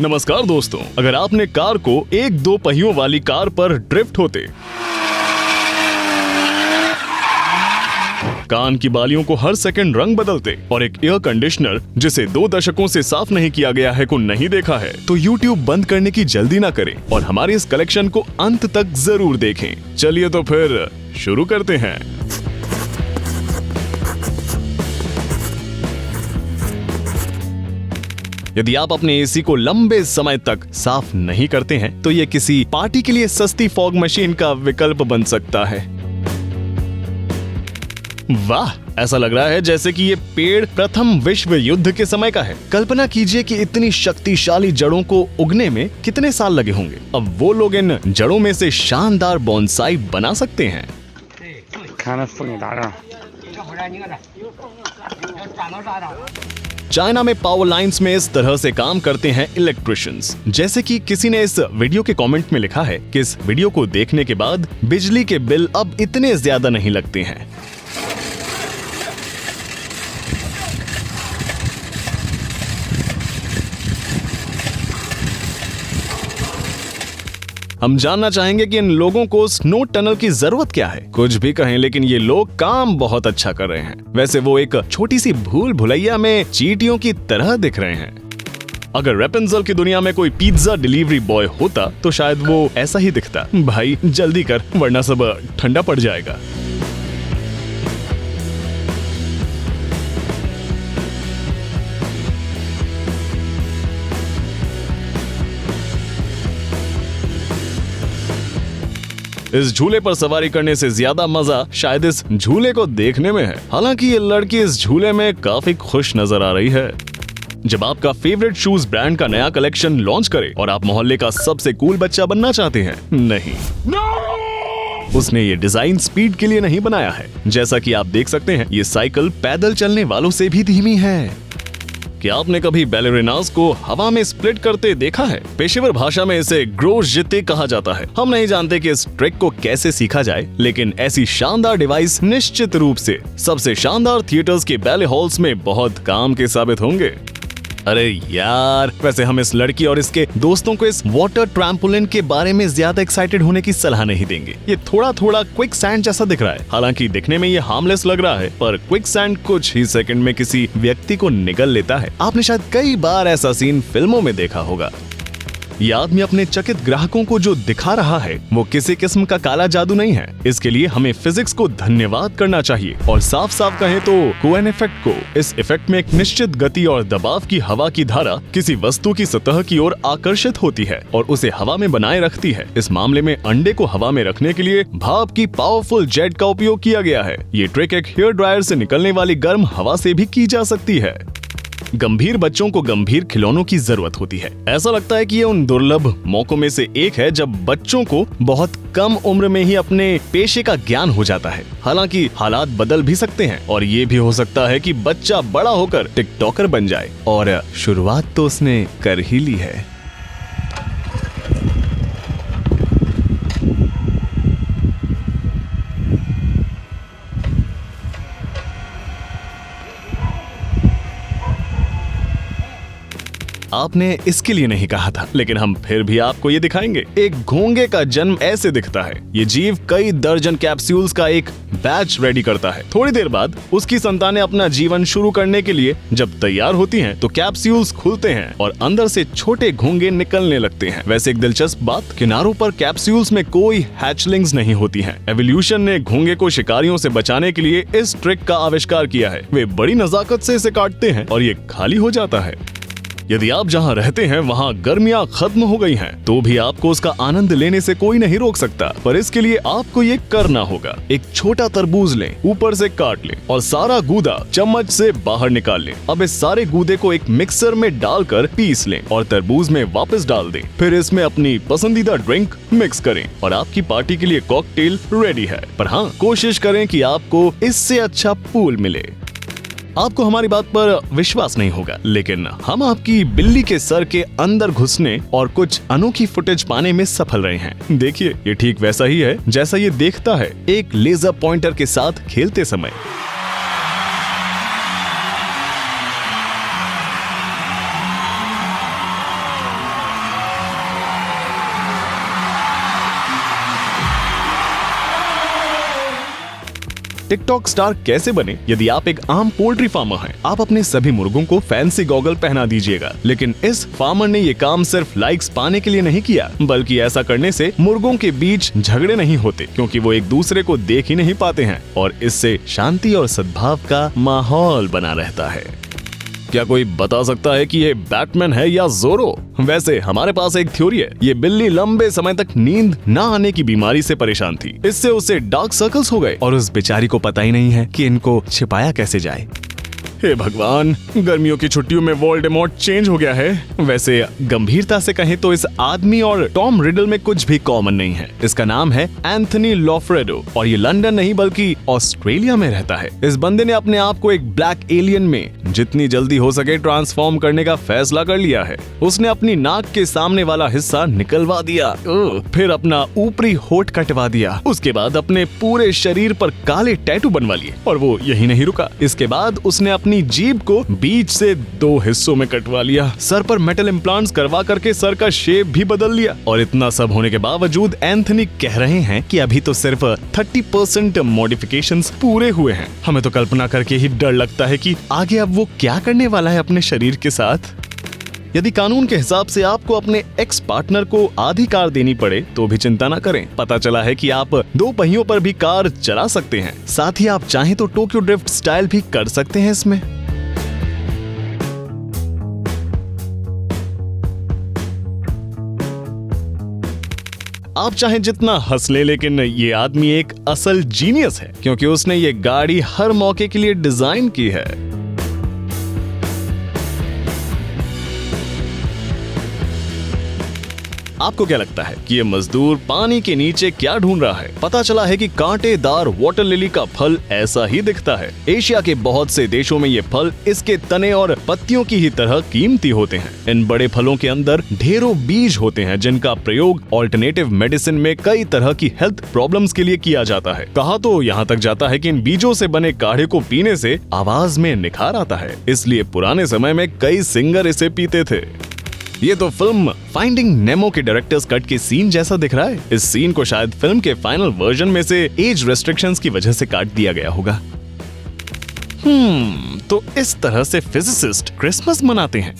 नमस्कार दोस्तों, अगर आपने कार को एक दो पहियों वाली कार पर ड्रिफ्ट होते, कान की बालियों को हर सेकंड रंग बदलते और एक एयर कंडीशनर जिसे 2 दशकों से साफ नहीं किया गया है को नहीं देखा है तो YouTube बंद करने की जल्दी ना करें और हमारे इस कलेक्शन को अंत तक जरूर देखें। चलिए तो फिर शुरू करते हैं। यदि आप अपने एसी को लंबे समय तक साफ नहीं करते हैं तो ये किसी पार्टी के लिए सस्ती फॉग मशीन का विकल्प बन सकता है। वाह, ऐसा लग रहा है जैसे कि ये पेड़ प्रथम विश्व युद्ध के समय का है। कल्पना कीजिए कि इतनी शक्तिशाली जड़ों को उगने में कितने साल लगे होंगे। अब वो लोग इन जड़ों में से शानदार बोनसाई बना सकते हैं। चाइना में पावर लाइंस में इस तरह से काम करते हैं इलेक्ट्रिशियंस। जैसे कि किसी ने इस वीडियो के कमेंट में लिखा है कि इस वीडियो को देखने के बाद बिजली के बिल अब इतने ज्यादा नहीं लगते हैं। हम जानना चाहेंगे कि इन लोगों को स्नो टनल की जरूरत क्या है। कुछ भी कहें, लेकिन ये लोग काम बहुत अच्छा कर रहे हैं। वैसे वो एक छोटी सी भूल भुलैया में चींटियों की तरह दिख रहे हैं। अगर रैपुंज़ल की दुनिया में कोई पिज्जा डिलीवरी बॉय होता तो शायद वो ऐसा ही दिखता। भाई जल्दी कर वरना सब ठंडा पड़ जाएगा। इस झूले पर सवारी करने से ज्यादा मजा शायद इस झूले को देखने में है। हालांकि ये लड़की इस झूले में काफी खुश नजर आ रही है। जब आपका फेवरेट शूज ब्रांड का नया कलेक्शन लॉन्च करे और आप मोहल्ले का सबसे कूल बच्चा बनना चाहते हैं, नहीं, उसने ये डिजाइन स्पीड के लिए नहीं बनाया है। जैसा कि आप देख सकते हैं, ये साइकिल पैदल चलने वालों से भी धीमी है। क्या आपने कभी बैलेरिनास को हवा में स्प्लिट करते देखा है? पेशेवर भाषा में इसे ग्रोजिते कहा जाता है। हम नहीं जानते कि इस ट्रिक को कैसे सीखा जाए, लेकिन ऐसी शानदार डिवाइस निश्चित रूप से सबसे शानदार थिएटर्स के बैले हॉल्स में बहुत काम के साबित होंगे। अरे यार, वैसे हम इस लड़की और इसके दोस्तों को इस वाटर ट्रैम्पोलिन के बारे में ज्यादा एक्साइटेड होने की सलाह नहीं देंगे। ये थोड़ा क्विक सैंड जैसा दिख रहा है। हालांकि दिखने में ये हार्मलेस लग रहा है, पर क्विक सैंड कुछ ही सेकंड में किसी व्यक्ति को निगल लेता है। आपने शायद कई बार ऐसा सीन फिल्मों में देखा होगा। ये आदमी अपने चकित ग्राहकों को जो दिखा रहा है वो किसी किस्म का काला जादू नहीं है। इसके लिए हमें फिजिक्स को धन्यवाद करना चाहिए और साफ साफ कहें तो कोएन इफेक्ट को। इस इफेक्ट में एक निश्चित गति और दबाव की हवा की धारा किसी वस्तु की सतह की ओर आकर्षित होती है और उसे हवा में बनाए रखती है। इस मामले में अंडे को हवा में रखने के लिए भाप की पावरफुल जेट का उपयोग किया गया है। ये ट्रिक एक हेयर ड्रायर से निकलने वाली गर्म हवा से भी की जा सकती है। गंभीर बच्चों को गंभीर खिलौनों की जरूरत होती है। ऐसा लगता है कि ये उन दुर्लभ मौकों में से एक है जब बच्चों को बहुत कम उम्र में ही अपने पेशे का ज्ञान हो जाता है। हालांकि हालात बदल भी सकते हैं और ये भी हो सकता है कि बच्चा बड़ा होकर टिकटॉकर बन जाए, और शुरुआत तो उसने कर ही ली है। आपने इसके लिए नहीं कहा था, लेकिन हम फिर भी आपको ये दिखाएंगे। एक घोंगे का जन्म ऐसे दिखता है। ये जीव कई दर्जन कैप्सूल्स का एक बैच रेडी करता है। थोड़ी देर बाद उसकी संतानें अपना जीवन शुरू करने के लिए जब तैयार होती हैं, तो कैप्सूल्स खुलते हैं और अंदर से छोटे घोंगे निकलने लगते हैं। वैसे एक दिलचस्प बात, किनारों पर कैप्सूल्स में कोई हैचलिंग्स नहीं होती हैं। एवोल्यूशन ने घोंगे को शिकारियों से बचाने के लिए इस ट्रिक का आविष्कार किया है। वे बड़ी नजाकत से इसे काटते हैं और ये खाली हो जाता है। यदि आप जहां रहते हैं वहां गर्मियां खत्म हो गई हैं, तो भी आपको उसका आनंद लेने से कोई नहीं रोक सकता। पर इसके लिए आपको ये करना होगा। एक छोटा तरबूज लें, ऊपर से काट लें और सारा गूदा चम्मच से बाहर निकाल लें। अब इस सारे गूदे को एक मिक्सर में डालकर पीस लें और तरबूज में वापस डाल दें। फिर इसमें अपनी पसंदीदा ड्रिंक मिक्स करें और आपकी पार्टी के लिए कॉकटेल रेडी है। पर हाँ, कोशिश करें कि आपको इससे अच्छा पूल मिले। आपको हमारी बात पर विश्वास नहीं होगा, लेकिन हम आपकी बिल्ली के सर के अंदर घुसने और कुछ अनोखी फुटेज पाने में सफल रहे हैं। देखिए, ये ठीक वैसा ही है जैसा ये देखता है एक लेजर पॉइंटर के साथ खेलते समय। टिकटॉक स्टार कैसे बने। यदि आप एक आम पोल्ट्री फार्मर हैं, आप अपने सभी मुर्गों को फैंसी गॉगल पहना दीजिएगा। लेकिन इस फार्मर ने ये काम सिर्फ लाइक्स पाने के लिए नहीं किया, बल्कि ऐसा करने से मुर्गों के बीच झगड़े नहीं होते, क्योंकि वो एक दूसरे को देख ही नहीं पाते हैं और इससे शांति और सद्भाव का माहौल बना रहता है। क्या कोई बता सकता है कि ये बैटमैन है या जोरो? वैसे हमारे पास एक थ्योरी है। ये बिल्ली लंबे समय तक नींद ना आने की बीमारी से परेशान थी। इससे उसे डार्क सर्कल्स हो गए और उस बेचारी को पता ही नहीं है कि इनको छिपाया कैसे जाए। हे भगवान, गर्मियों की छुट्टियों में वोल्डेमॉर्ट चेंज हो गया है। वैसे गंभीरता से कहें तो इस आदमी और टॉम रिडल में कुछ भी कॉमन नहीं है। इसका नाम है एंथनी लॉफ्रेडो और ये लंदन नहीं बल्कि ऑस्ट्रेलिया में रहता है। इस बंदे ने अपने आप को एक ब्लैक एलियन में जितनी जल्दी हो सके ट्रांसफॉर्म करने का फैसला कर लिया है। उसने अपनी नाक के सामने वाला हिस्सा निकलवा दिया, फिर अपना ऊपरी होठ कटवा दिया, उसके बाद अपने पूरे शरीर पर काले टैटू बनवा लिए और वो यही नहीं रुका। इसके बाद उसने अपनी जीभ को बीच से 2 हिस्सों में कटवा लिया, सर पर मेटल इम्प्लांट्स करवा करके सर का शेप भी बदल लिया। और इतना सब होने के बावजूद एंथनी कह रहे हैं कि अभी तो सिर्फ 30% मॉडिफिकेशंस पूरे हुए हैं। हमें तो कल्पना करके ही डर लगता है कि आगे अब वो क्या करने वाला है अपने शरीर के साथ। यदि कानून के हिसाब से आपको अपने एक्स पार्टनर को आधी कार देनी पड़े तो भी चिंता न करें। पता चला है कि आप 2 पहियों पर भी कार चला सकते हैं। साथ ही आप चाहें तो टोक्यो ड्रिफ्ट स्टाइल भी कर सकते हैं इसमें। आप चाहे जितना हंस ले, लेकिन ये आदमी एक असल जीनियस है, क्योंकि उसने ये गाड़ी हर मौके के लिए डिजाइन की है। आपको क्या लगता है कि ये मजदूर पानी के नीचे क्या ढूंढ रहा है? पता चला है कि कांटेदार वाटर लिली का फल ऐसा ही दिखता है। एशिया के बहुत से देशों में ये फल इसके तने और पत्तियों की ही तरह कीमती होते हैं। इन बड़े फलों के अंदर ढेरों बीज होते हैं, जिनका प्रयोग ऑल्टरनेटिव मेडिसिन में कई तरह की हेल्थ प्रॉब्लम्स के लिए किया जाता है। कहा तो यहाँ तक जाता है कि इन बीजों से बने काढ़े को पीने से आवाज में निखार आता है, इसलिए पुराने समय में कई सिंगर इसे पीते थे। ये तो फिल्म फाइंडिंग नेमो के डायरेक्टर्स कट के सीन जैसा दिख रहा है। इस सीन को शायद फिल्म के फाइनल वर्जन में से एज रेस्ट्रिक्शंस की वजह से काट दिया गया होगा। तो इस तरह से फिजिसिस्ट क्रिसमस मनाते हैं।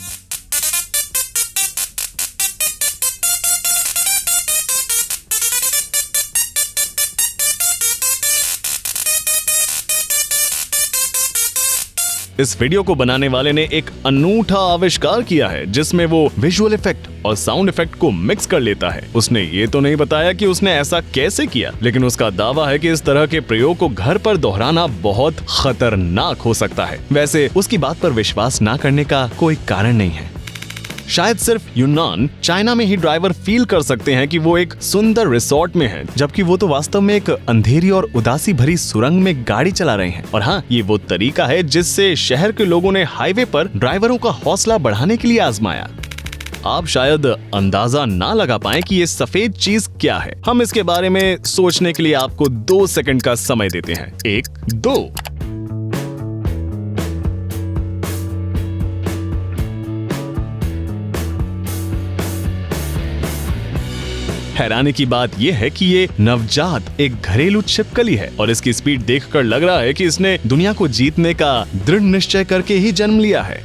इस वीडियो को बनाने वाले ने एक अनूठा आविष्कार किया है, जिसमें वो विजुअल इफेक्ट और साउंड इफेक्ट को मिक्स कर लेता है। उसने ये तो नहीं बताया कि उसने ऐसा कैसे किया, लेकिन उसका दावा है कि इस तरह के प्रयोग को घर पर दोहराना बहुत खतरनाक हो सकता है। वैसे उसकी बात पर विश्वास ना करने का कोई कारण नहीं है। शायद सिर्फ यूनान, चाइना में ही ड्राइवर फील कर सकते हैं कि वो एक सुंदर रिसोर्ट में हैं, जबकि वो तो वास्तव में एक अंधेरी और उदासी भरी सुरंग में गाड़ी चला रहे हैं। और हाँ, ये वो तरीका है जिससे शहर के लोगों ने हाईवे पर ड्राइवरों का हौसला बढ़ाने के लिए आजमाया। आप शायद अंदाजा ना लगा पाएं कि ये सफेद चीज क्या है। हम इसके बारे में सोचने के लिए आपको 2 सेकंड का समय देते हैं। 1, 2। हैरानी की बात यह है कि ये नवजात एक घरेलू छिपकली है और इसकी स्पीड देखकर लग रहा है कि इसने दुनिया को जीतने का दृढ़ निश्चय करके ही जन्म लिया है।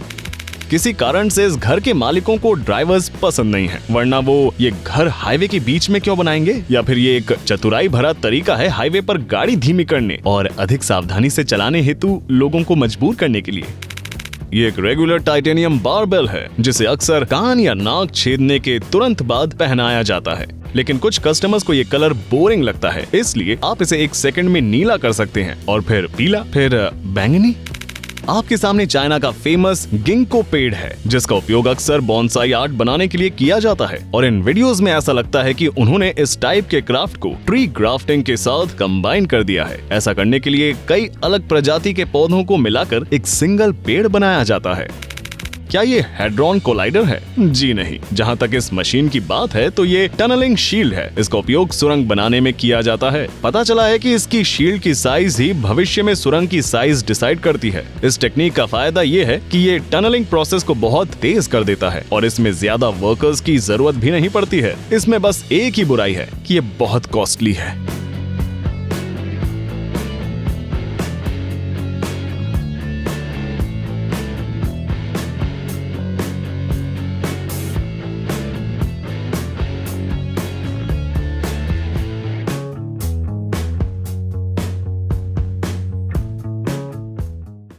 किसी कारण से इस घर के मालिकों को ड्राइवर्स पसंद नहीं है, वरना वो ये घर हाईवे के बीच में क्यों बनाएंगे? या फिर ये एक चतुराई भरा तरीका है हाईवे पर गाड़ी धीमी करने और अधिक सावधानी से चलाने हेतु लोगों को मजबूर करने के लिए। ये एक रेगुलर टाइटेनियम बारबेल है, जिसे अक्सर कान या नाक छेदने के तुरंत बाद पहनाया जाता है। लेकिन कुछ कस्टमर्स को ये कलर बोरिंग लगता है, इसलिए आप इसे 1 सेकंड में नीला कर सकते हैं और फिर पीला, फिर बैंगनी। आपके सामने चाइना का फेमस गिंको पेड़ है, जिसका उपयोग अक्सर बॉन्साई आर्ट बनाने के लिए किया जाता है। और इन वीडियोस में ऐसा लगता है कि उन्होंने इस टाइप के क्राफ्ट को ट्री ग्राफ्टिंग के साथ कंबाइन कर दिया है। ऐसा करने के लिए कई अलग प्रजाति के पौधों को मिलाकर एक सिंगल पेड़ बनाया जाता है। क्या ये हेड्रॉन कोलाइडर है? जी नहीं। जहाँ तक इस मशीन की बात है तो ये टनलिंग शील्ड है। इसका उपयोग सुरंग बनाने में किया जाता है। पता चला है कि इसकी शील्ड की साइज ही भविष्य में सुरंग की साइज डिसाइड करती है। इस टेक्निक का फायदा ये है कि ये टनलिंग प्रोसेस को बहुत तेज कर देता है और इसमें ज्यादा वर्कर्स की जरूरत भी नहीं पड़ती है। इसमें बस एक ही बुराई है कि ये बहुत कॉस्टली है।